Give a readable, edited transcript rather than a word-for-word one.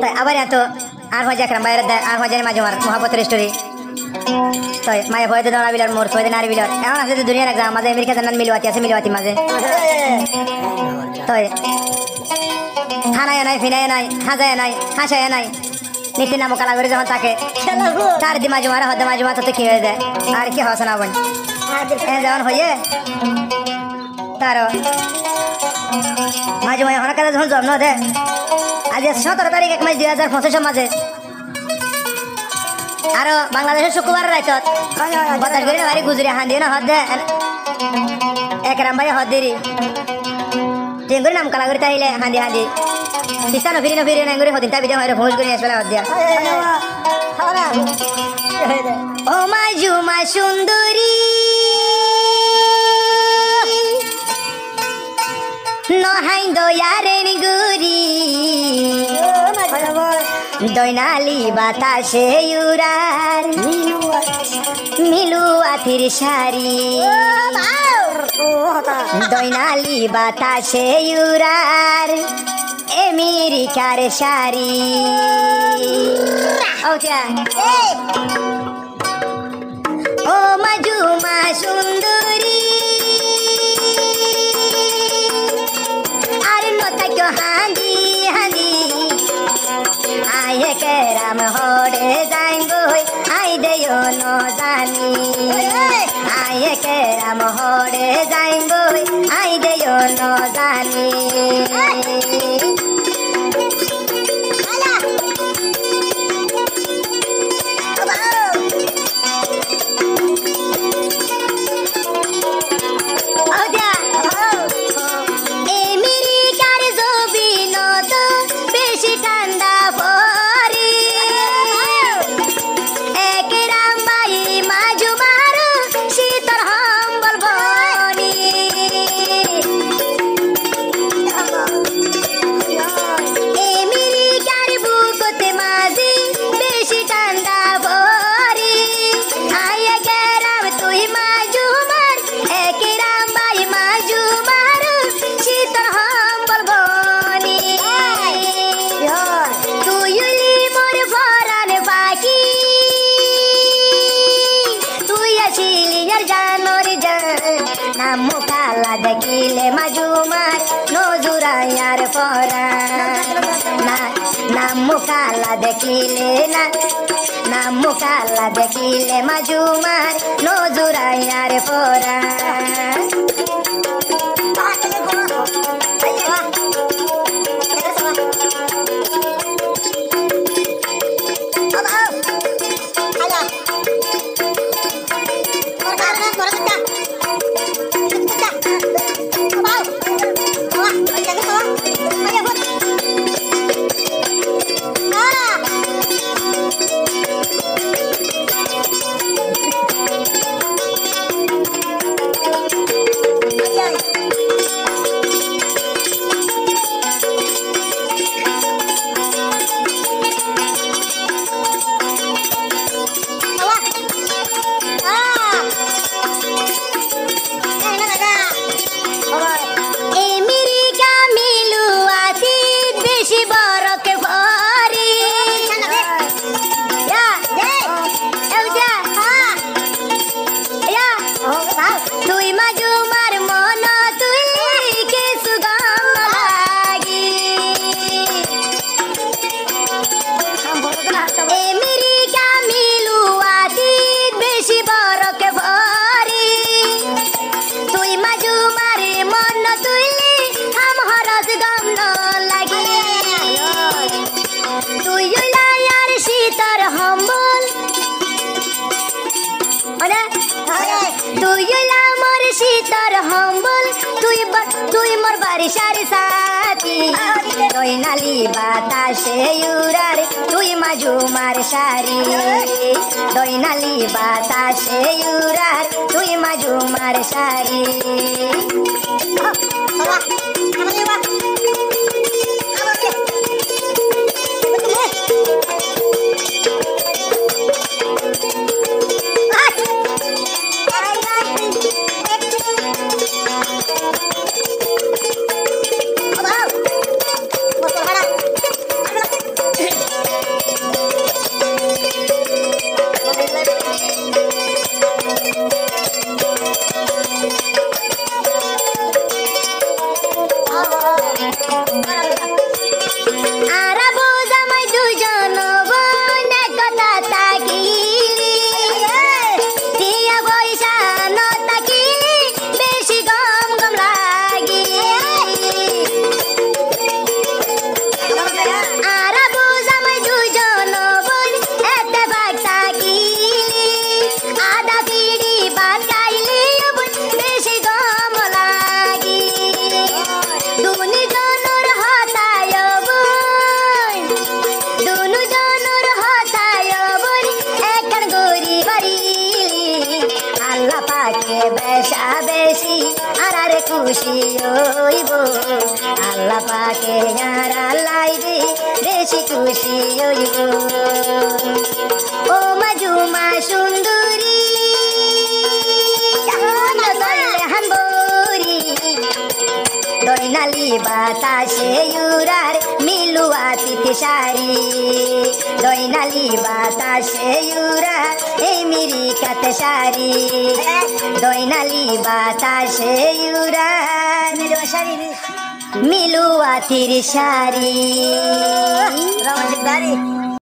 তাই আবার এত আর হয়ে যাক বাইরে আর হয়ে যায় মাঝে আমার মহাপতের স্টোরি তাই মায়ে ভয়তে দৌড়া বিলার মোর ফয়দে নারী বিলার এখন আছে দুনিয়া রাখা মাঝে আমেরিকা জানান মিলওয়াতি আছে মিলওয়াতি মাঝে তাই হানায় নাই ফিনায় নাই হাজায় নাই হাসায় নাই নীতি নামক কালা করে যখন তাকে তার দি মাঝে মারা হতে মাঝে মাথা তো কি হয়ে যায় আর কি হস না বোন যেমন হয়ে তার মাঝে মাঝে হনার কাছে যখন জন্ম দে আজ 17 তারিখ 1 মাস 2025 মাঝে আর বাংলাদেশের শুক্রবার রাত বাতাস করে বাড়ি গুজরে হান দিয়ে না হদ দে একরাম ভাই হদ দেরি তিন করে নাম কালা করে তাইলে হাঁদি হাঁদি পিছা নফিরি নফিরি নাঙ্গুরি হদিন তা বিজয় ভোজ করে আসলে হদ দিয়া ও মাজুমা সুন্দরী নহাই দয়ারের গুরি দৈনালি বাতাসে উড়ার মিলু আথির শাড়ি দৈনালি বাতাসে উড়ার আমেরিকার শাড়ি ও মাজুমা সুন্দরী আর নতাক্য হাঁদি হাঁদি আয়ে কেরাম হড়ে যাইব আই দেও ন জানি আয়ে কেরাম হড়ে যাইব আই দেও ন জানি মুকালা দেখিলে মাজুমার নজুরায়ার পরা না মুকালা দেখিলে না মুকালা দেখিলে মাজুমার নজুরায়ার পরা বারিশার সাথী দৈনালি বাতাসে উড়ার তুই মাজুমার শাড়ি দৈনালি বাতাসে উড়ার তুই মাজুমার শাড়ি খুশি হইব আল্লাহ পাকে যারা লাইবে বেশি খুশি হইব ও মাজুমা সুন্দরী হাম্বরি দৈনালি বাতাসে ইউরার মিলুয়া তিতিসারি দৈনালি বাতাসে ইউরা এই মিরি কাতে সারি দৈনালি বাতাসে ইউরা মিলুয়া তিরিসারি রোমান্টিক দাঁড়ি